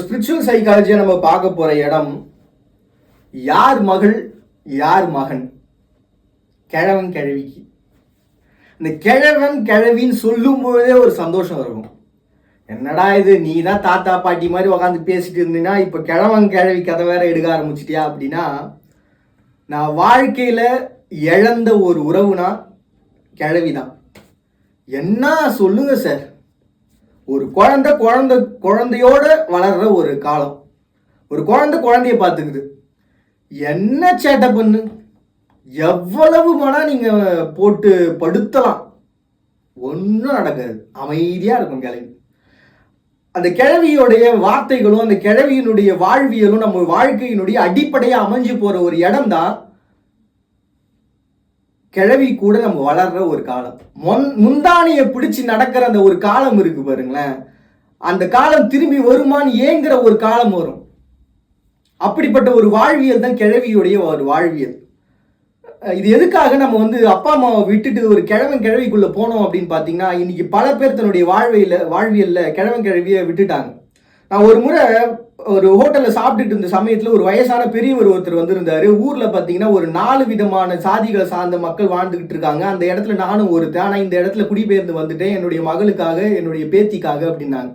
Spiritual சைக்காலஜியை நம்ம பார்க்க போற இடம் யார் மகள் யார் மகன். கிழவன் கிழவிக்கு இந்த கிழவன் கிழவின்னு சொல்லும் பொழுதே ஒரு சந்தோஷம் இருக்கும். என்னடா இது, நீ தான் தாத்தா பாட்டி மாதிரி உக்காந்து பேசிட்டு இருந்தீங்கன்னா இப்போ கிழவன் கிழவி கதை வேற எடுக்க ஆரம்பிச்சிட்டியா அப்படின்னா, நான் வாழ்க்கையில் இழந்த ஒரு உறவுனா கிழவி தான். என்ன சொல்லுங்க சார், ஒரு குழந்தையோட வளர்ற ஒரு காலம். ஒரு குழந்தைய பார்த்துக்குது, என்ன சேட்டை பண்ணு, எவ்வளவு மனா நீங்க போட்டு படுத்தலாம், ஒன்றும் நடக்காது, அமைதியா இருக்கும் கிழவி. அந்த கிழவியுடைய வார்த்தைகளும் அந்த கிழவியினுடைய வாழ்வியலும் நம்ம வாழ்க்கையினுடைய அடிப்படையா அமைஞ்சு போற ஒரு இடம் தான் கிழவி கூட நம்ம வளர்ற ஒரு காலம். முந்தானியை பிடிச்சு நடக்கிற அந்த ஒரு காலம் இருக்கு பாருங்களேன், அந்த காலம் திரும்பி வருமானு ஏங்குற ஒரு காலம் வரும். அப்படிப்பட்ட ஒரு வாழ்வியல் தான் கிழவியுடைய ஒரு வாழ்வியல். இது எதுக்காக நம்ம அப்பா அம்மாவை விட்டுட்டு ஒரு கிழவிக்குள்ள போனோம் அப்படின்னு பார்த்தீங்கன்னா, இன்னைக்கு பல பேர் தன்னுடைய வாழ்வியல்ல கிழவியை விட்டுட்டாங்க. நான் ஒரு முறை ஒரு ஹோட்டலில் சாப்பிட்டுட்டு இருந்த சமயத்தில் ஒரு வயசான பெரியவர் ஒருத்தர் வந்திருந்தாரு. ஊரில் பார்த்தீங்கன்னா ஒரு 4 விதமான சாதிகளை சார்ந்த மக்கள் வாழ்ந்துகிட்டு இருக்காங்க. அந்த இடத்துல நானும் ஒருத்தன். ஆனால் இந்த இடத்துல குடிபெயர்ந்து வந்துட்டேன் என்னுடைய மகளுக்காக, என்னுடைய பேத்திக்காக அப்படின்னாங்க.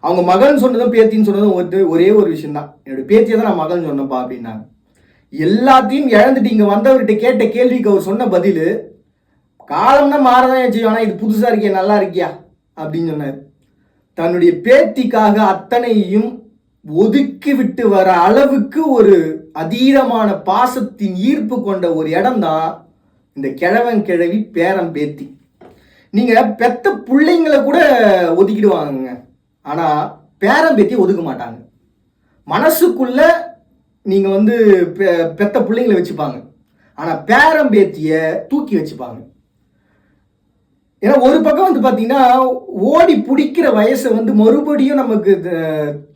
அவங்க மகன் சொன்னதும் பேத்தின்னு சொன்னதும் ஒரே ஒரு விஷயம் தான், என்னுடைய பேத்தியை தான் நான் மகன் சொன்னப்பா அப்படின்னாங்க. எல்லாத்தையும் இழந்துட்டு இங்கே வந்தவர்கிட்ட கேட்ட கேள்விக்கு அவர் சொன்ன பதில், காலம்னா மாறதான் செய்யும், ஆனால் இது புதுசாக இருக்கியா, நல்லா இருக்கியா அப்படின்னு சொன்னார். தன்னுடைய பேத்திக்காக அத்தனையும் ஒதுக்கி விட்டு வர அளவுக்கு ஒரு அதீதமான பாசத்தின் ஈர்ப்பு கொண்ட ஒரு இடம் தான் இந்த கிழவன் கிழவி பேரம் பேத்தி. நீங்க பெத்த பிள்ளைங்களை கூட ஒதுக்கிடுவாங்க, ஆனா பேரம் பேத்தி ஒதுக்க மாட்டாங்க. மனசுக்குள்ள நீங்க பெத்த பிள்ளைங்களை வச்சுப்பாங்க, ஆனா பேரம் பேத்திய தூக்கி வச்சுப்பாங்க. ஏன்னா ஒரு பக்கம் பார்த்தீங்கன்னா ஓடி பிடிக்கிற வயசை மறுபடியும் நமக்கு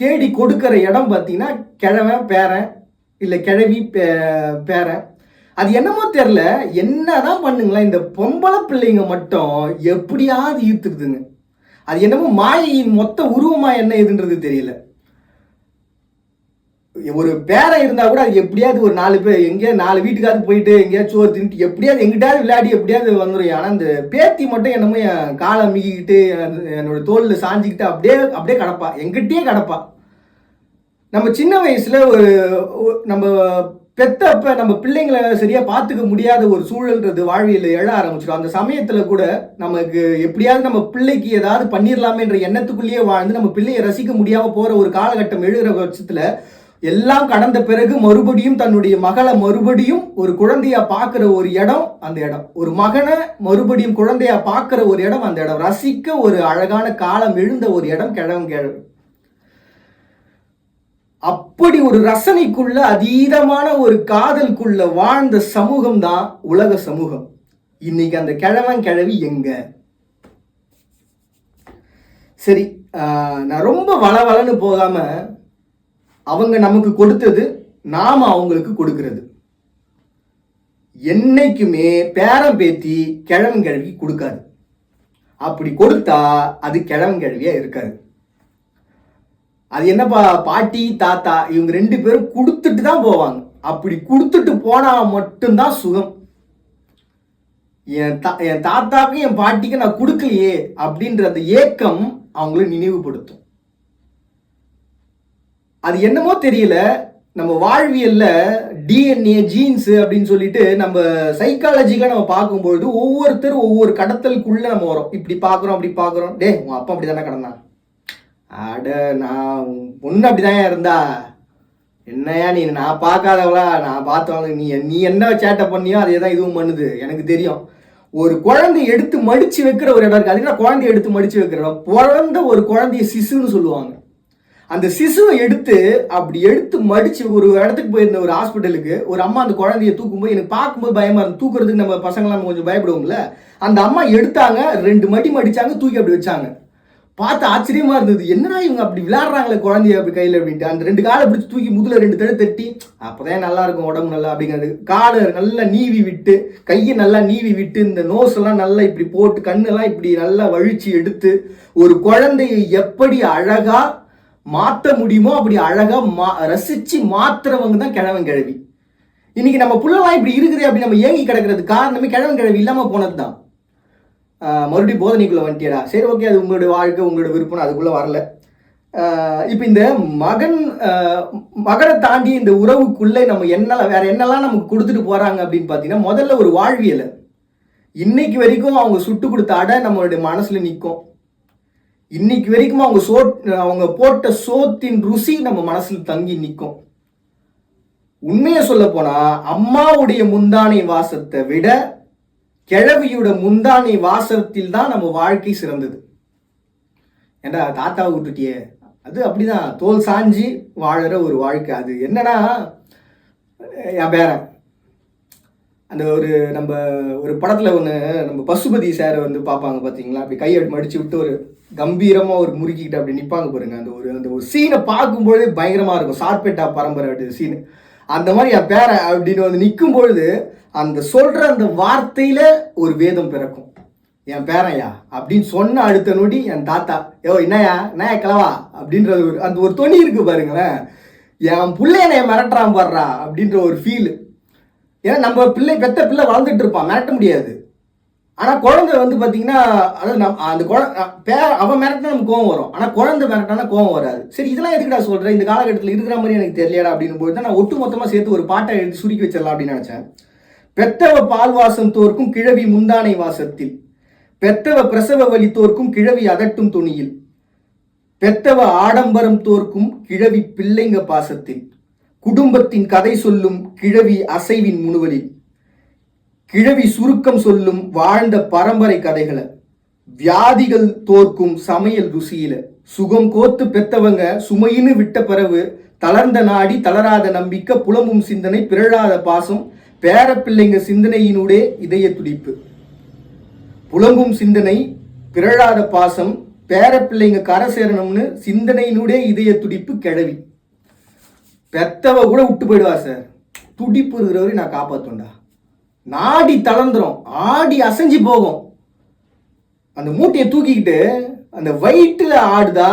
தேடி கொடுக்கிற இடம் பார்த்தீங்கன்னா கிழவன் பேரன் இல்லை கிழவி பேரன். அது என்னமோ தெரில, என்னதான் பண்ணுங்களேன், இந்த பொம்பளை பிள்ளைங்க மட்டும் எப்படியாவது ஈர்த்துக்குதுங்க. அது என்னமோ மாயையின் மொத்த உருவமா என்ன இதுன்றது தெரியல. ஒரு பேரை இருந்தா கூட அது எப்படியாவது ஒரு 4 பேர் எங்கேயாவது 4 வீட்டுக்காவது போயிட்டு எங்கேயாவது சோறு தின்ட்டு எப்படியாவது எங்கிட்டாவது விளையாடி எப்படியாவது வந்துடும். ஆனால் அந்த பேத்தி மட்டும் என்னமோ என் காலை மிகிக்கிட்டு என்னோட தோளில் சாஞ்சிக்கிட்டு அப்படியே கிடப்பா, எங்கிட்டே கிடப்பா. நம்ம சின்ன வயசுல நம்ம பெத்தப்ப நம்ம பிள்ளைங்களை சரியா பார்த்துக்க முடியாத ஒரு சூழல்ன்றது வாழ்வியல் எழ ஆரம்பிச்சிடும். அந்த சமயத்துல கூட நமக்கு எப்படியாவது நம்ம பிள்ளைக்கு ஏதாவது பண்ணிடலாமேன்ற எண்ணத்துக்குள்ளேயே வாழ்ந்து நம்ம பிள்ளையை ரசிக்க முடியாம போற ஒரு காலகட்டம் எழுகிற பட்சத்துல, எல்லாம் கடந்த பிறகு மறுபடியும் தன்னுடைய மகளை மறுபடியும் ஒரு குழந்தையா பார்க்கிற ஒரு இடம் அந்த இடம். ஒரு மகனை மறுபடியும் குழந்தையா பார்க்கிற ஒரு இடம் அந்த இடம். ரசிக்க ஒரு அழகான காலம் எழுந்த ஒரு இடம் கிழவி. அப்படி ஒரு ரசனைக்குள்ள அதீதமான ஒரு காதலுக்குள்ள வாழ்ந்த சமூகம் தான் உலக சமூகம். இன்னைக்கு அந்த கிழவன் கிழவி எங்க? சரி, நான் ரொம்ப வளவலன்னு போகாம, அவங்க நமக்கு கொடுத்தது நாம அவங்களுக்கு கொடுக்கிறது. என்னைக்குமே பேரம் பேத்தி கிழவன் கிழவி கொடுக்காது. அப்படி கொடுத்தா அது கிழவன் கிழவியா இருக்காது. அது என்னப்பா, பாட்டி தாத்தா இவங்க 2 பேரும் கொடுத்துட்டு தான் போவாங்க. அப்படி கொடுத்துட்டு போனா மட்டும்தான் சுகம். என் தாத்தாக்கும் என் பாட்டிக்கும் நான் கொடுக்கலையே அப்படின்ற அந்த ஏக்கம் அவங்கள நினைவுபடுத்தும். அது என்னமோ தெரியல, நம்ம வாழ்வியல்ல டிஎன்ஏ ஜீன்ஸ் அப்படின்னு சொல்லிட்டு நம்ம சைக்காலஜிக்கா நம்ம பார்க்கும்பொழுது ஒவ்வொருத்தரும் ஒவ்வொரு கடத்தலுக்குள்ள நம்ம வரோம். இப்படி பார்க்குறோம் அப்படி பார்க்குறோம். டே, உன் அப்பா அப்படி தானே கிடந்தான், அட நான் பொண்ணு அப்படிதான் இருந்தா, என்னையா நீ நான் பார்க்காதவளா, நான் பார்த்தவங்க, நீ என்ன சேட்டை பண்ணியோ அதே தான் இதுவும் பண்ணுது, எனக்கு தெரியும். ஒரு குழந்தைய எடுத்து மடிச்சு வைக்கிற ஒரு இடம் இருக்கு. அதுக்கு குழந்தைய எடுத்து மடிச்சு வைக்கிற இடம். பிறந்த ஒரு குழந்தைய சிசுன்னு சொல்லுவாங்க. அந்த சிசுவை அப்படி எடுத்து மடிச்சு ஒரு இடத்துக்கு போயிருந்த ஒரு ஹாஸ்பிட்டலுக்கு ஒரு அம்மா அந்த குழந்தைய தூக்கும்போது எனக்கு பார்க்கும்போது பயமா இருந்து, தூக்குறதுக்கு நம்ம பசங்களாம் கொஞ்சம் பயப்படுவோம்ல. அந்த அம்மா எடுத்தாங்க, 2 மடி மடிச்சாங்க, தூக்கி அப்படி வச்சாங்க. பார்த்து ஆச்சரியமா இருந்தது, என்னன்னா இவங்க அப்படி விளையாடுறாங்களே குழந்தைய அப்படி கையில் அப்படின்ட்டு. அந்த 2 காலை பிடிச்சி தூக்கி முதல்ல 2 தடவை தட்டி, அப்போதான் நல்லா இருக்கும் உடம்பு நல்லா அப்படிங்கிறது. காலை நல்லா நீவி விட்டு, கையை நல்லா நீவி விட்டு, இந்த நோஸ் எல்லாம் நல்லா இப்படி போட்டு, கண்ணெல்லாம் இப்படி நல்லா வழிச்சு எடுத்து, ஒரு குழந்தையை எப்படி அழகா மாற்ற முடியுமோ அப்படி அழகா ரசிச்சு மாத்துறவங்க தான் கிழவன் கிழவி. இன்னைக்கு நம்ம புள்ளலாம் இப்படி இருக்குது அப்படி நம்ம ஏங்கி கிடக்கிறது காரணமே கிழவன் கிழவி இல்லாம போனது தான். மறுபடியும் போதனைக்குள்ள வந்துட்டியடா, சரி ஓகே, அது உங்களுடைய வாழ்க்கை, உங்களோட விருப்பம், அதுக்குள்ள வரல. இப்போ இந்த மகனை தாண்டி இந்த உறவுக்குள்ளே நம்ம வேற என்னெல்லாம் நமக்கு கொடுத்துட்டு போறாங்க அப்படின்னு பார்த்தீங்கன்னா, முதல்ல ஒரு வாழ்வியலை இன்னைக்கு வரைக்கும் அவங்க சுட்டு கொடுத்த அடை நம்மளுடைய மனசுல நிற்கும். இன்னைக்கு வரைக்கும் அவங்க போட்ட சோத்தின் ருசி நம்ம மனசுல தங்கி நிற்கும். உண்மையை சொல்ல போனா அம்மாவுடைய முந்தானை வாசத்தை விட கிழவியோட முந்தானை வாசத்தில் தான் நம்ம வாழ்க்கை சிறந்தது. ஏண்டா தாத்தாவை விட்டுட்டியே, அது அப்படிதான் தோல் சாஞ்சி வாழற ஒரு வாழ்க்கை. அது என்னன்னா, என் பேரன் அந்த நம்ம ஒரு படத்துல ஒன்று நம்ம பசுபதி சாரை வந்து பார்ப்பாங்க பார்த்தீங்களா, அப்படி கையை மடிச்சு விட்டு ஒரு கம்பீரமாக ஒரு முறுக்கிக்கிட்டு அப்படி நிற்பாங்க பாருங்க. அந்த ஒரு சீனை பார்க்கும்பொழுதே பயங்கரமாக இருக்கும். சார்பேட்டா பரம்பரை அப்படி சீனு அந்த மாதிரி என் பேரன் அப்படின்னு வந்து நிற்கும் பொழுது அந்த சொல்ற அந்த வார்த்தையில ஒரு வேதம் பிறக்கும். என் பேரையா அப்படின்னு சொன்ன அடுத்த நொடி என் தாத்தா, என்னையா கிளவா அப்படின்றது அந்த ஒரு தொனி இருக்கு பாருங்களேன். என் பிள்ளைய என்னை மிரட்டுறான் பாடுறா அப்படின்ற ஒரு ஃபீல். ஏன்னா நம்ம பெத்த பிள்ளை வளர்ந்துட்டு இருப்பான், மிரட்ட முடியாது. ஆனால் குழந்தை வந்து பார்த்தீங்கன்னா, அதாவது அந்த அவன் மிரட்டினா நமக்கு கோவம் வரும், ஆனால் குழந்தை மிரட்டானா கோவம் வராது. சரி, இதெல்லாம் எதுக்குடா சொல்கிறேன், இந்த காலகட்டத்தில் இருக்கிற மாதிரி எனக்கு தெரியலடா அப்படின்னு போய் தான் நான் ஒட்டு மொத்தமாக சேர்த்து ஒரு பாட்டை எழுதி சுருக்கி வச்சிடலாம் அப்படின்னு நினச்சேன். பெத்தவ பால் வாசம் தோற்கும் கிழவி முந்தானை வாசத்தில், பெத்தவ பிரசவ வலி தோற்கும் கிழவி அதட்டும் துணியில், பெத்தவ ஆடம்பரம் தோற்கும் கிழவி பிள்ளைங்க பாசத்தில், குடும்பத்தின் கதை சொல்லும் கிழவி அசைவின் முனுவலில், கிழவி சுருக்கம் சொல்லும் வாழ்ந்த பரம்பரை கதைகளை, வியாதிகள் தோற்கும் சமையல் ருசியில, சுகம் கோத்து பெத்தவங்க சுமையின்னு விட்ட பிறகு தளர்ந்த நாடி தளராத நம்பிக்கை, புலம்பும் சிந்தனை பிறழாத பாசம், பேர பிள்ளைங்க சிந்தனையினுடைய இதய துடிப்பு. புலம்பும் சிந்தனை பிறழாத பாசம், பேர பிள்ளைங்க கரை சேரணும்னு சிந்தனையினுடைய இதய துடிப்பு கிழவி. பெத்தவ கூட விட்டு போயிடுவா சார், துடிப்பு இருக்கிறவரை நான் காப்பாற்றுண்டா. நாடி தளர்ந்துரும், ஆடி அசைஞ்சு போகும். அந்த மூட்டையை தூக்கிக்கிட்டு அந்த வயிற்றுல ஆடுதா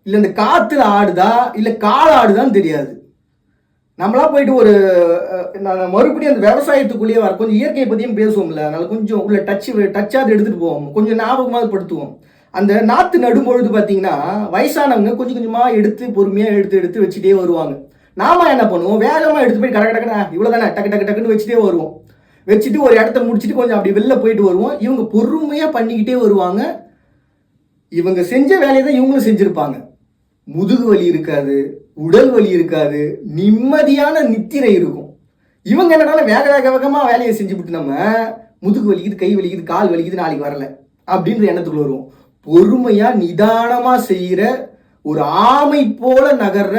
இல்லை அந்த காத்துல ஆடுதா இல்லை கால ஆடுதான்னு தெரியாது. நம்மளா போயிட்டு ஒரு நான் மறுபடியும் அந்த விவசாயத்துக்குள்ளேயே வர கொஞ்சம் இயற்கையை பற்றியும் பேசுவோம்ல, அதனால கொஞ்சம் உள்ள டச்சாவது எடுத்துகிட்டு போவோம், கொஞ்சம் ஞாபகமாக படுத்துவோம். அந்த நாற்று நடும்பொழுது பார்த்தீங்கன்னா வயசானவங்க கொஞ்சம் கொஞ்சமாக எடுத்து பொறுமையாக எடுத்து வச்சுட்டே வருவாங்க. நாம என்ன பண்ணுவோம், வேகமாக எடுத்து போய் கடக்கடக்குன்னு இவ்வளோதானே டக்குன்னு வச்சுட்டே வருவோம். வச்சுட்டு ஒரு இடத்த முடிச்சுட்டு கொஞ்சம் அப்படி வெளில போயிட்டு வருவோம். இவங்க பொறுமையாக பண்ணிக்கிட்டே வருவாங்க. இவங்க செஞ்ச வேலையை தான் இவங்களும் செஞ்சுருப்பாங்க. முதுகு வலி இருக்காது, உடல் வலி இருக்காது, நிம்மதியான நித்திரை இருக்கும். இவங்க என்னன்னா வேகமாக வேலையை செஞ்சுவிட்டு நம்ம முதுகு வலிக்குது, கை வலிக்குது, கால் வலிக்குது, நாளைக்கு வரல அப்படின்ற எண்ணத்துக்குள்ள வருவோம். பொறுமையாக நிதானமாக செய்கிற ஒரு ஆமை போல நகர்ற,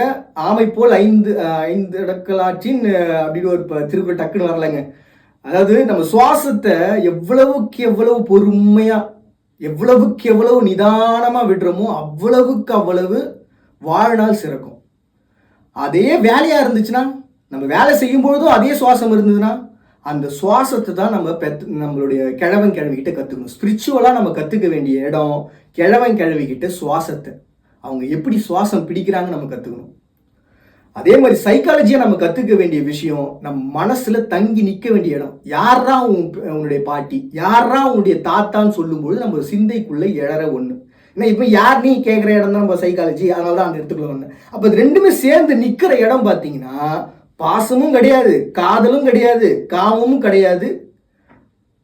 ஆமை போல் ஐந்து இடக்கலாற்றின் அப்படின்னு ஒரு திருக்குறள் டக்குன்னு வரலைங்க. அதாவது நம்ம சுவாசத்தை எவ்வளவுக்கு எவ்வளவு பொறுமையா, எவ்வளவுக்கு எவ்வளவு நிதானமா விடுறோமோ அவ்வளவுக்கு அவ்வளவு வாழ்நாள் சிறக்கும். அதே வேலையா இருந்துச்சுன்னா, நம்ம வேலை செய்யும் பொழுதும் அதே சுவாசம் இருந்ததுன்னா, அந்த சுவாசத்தை தான் நம்மளுடைய கிழவன் கிழவிகிட்ட கற்றுக்கணும். ஸ்பிரிச்சுவலாக நம்ம கற்றுக்க வேண்டிய இடம் கிழவன் கிழவிகிட்ட சுவாசத்தை. அவங்க எப்படி சுவாசம் பிடிக்கிறாங்க நம்ம கற்றுக்கணும். அதே மாதிரி சைக்காலஜியாக நம்ம கற்றுக்க வேண்டிய விஷயம், நம்ம மனசில் தங்கி நிற்க வேண்டிய இடம். யாரா உன்னுடைய பாட்டி, யாரா உன்னுடைய தாத்தான்னு சொல்லும்போது நம்ம சிந்தைக்குள்ளே எழற ஒன்று. ஏன்னா இப்போ யார் நீ கேட்குற இடம் தான் நம்ம சைக்காலஜி, அதனால தான் அந்த இடத்துக்குள்ள வந்தேன். அப்போ அது ரெண்டுமே சேர்ந்து நிற்கிற இடம் பார்த்தீங்கன்னா, பாசமும் கிடையாது, காதலும் கிடையாது, காமமும் கிடையாது,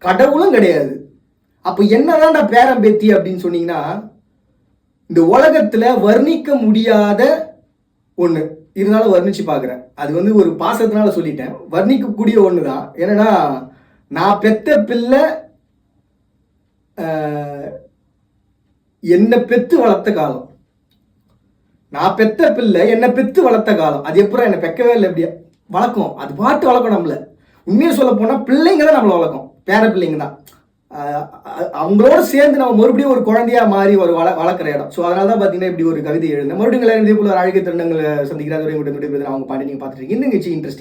கடவுளும் கிடையாது. அப்போ என்னதான் நான் பேரம் பேத்தி அப்படின்னு சொன்னீங்கன்னா, இந்த உலகத்தில் வர்ணிக்க முடியாத ஒன்று இருந்தாலும் வர்ணிச்சு பார்க்குறேன். அது வந்து ஒரு பாசத்தினால சொல்லிட்டேன், வர்ணிக்கக்கூடிய ஒன்று தான். ஏன்னா நான் பெத்த பிள்ளை என்னை பெத்து வளர்த்த காலம், நான் பெத்த பிள்ளை என்னை பெத்து வளர்த்த காலம். அது எப்பறம் என்னை பெக்கவே இல்லை, எப்படியா வளர்க்கும், அது பாட்டு வளர்க்கும் நம்மள. உண்மையை சொல்ல போனால் பிள்ளைங்க தான் நம்மளை வளர்க்கும், பேர பிள்ளைங்க தான். அவங்களோட சேர்ந்து நம்ம மறுபடியும் ஒரு குழந்தையா மாறி ஒரு வளர்க்குற இடம். ஸோ அதனால தான் பார்த்தீங்கன்னா இப்படி ஒரு கவிதை எழுதுனேன். மறுபடியும் இதே போல ஒரு அழகிய தருணங்களை சந்திக்கிறாங்க. அவங்க பாட்டு நீங்கள் பார்த்துட்டு இருக்கீங்க. இந்த நிகழ்ச்சி இன்ட்ரெஸ்டிங்.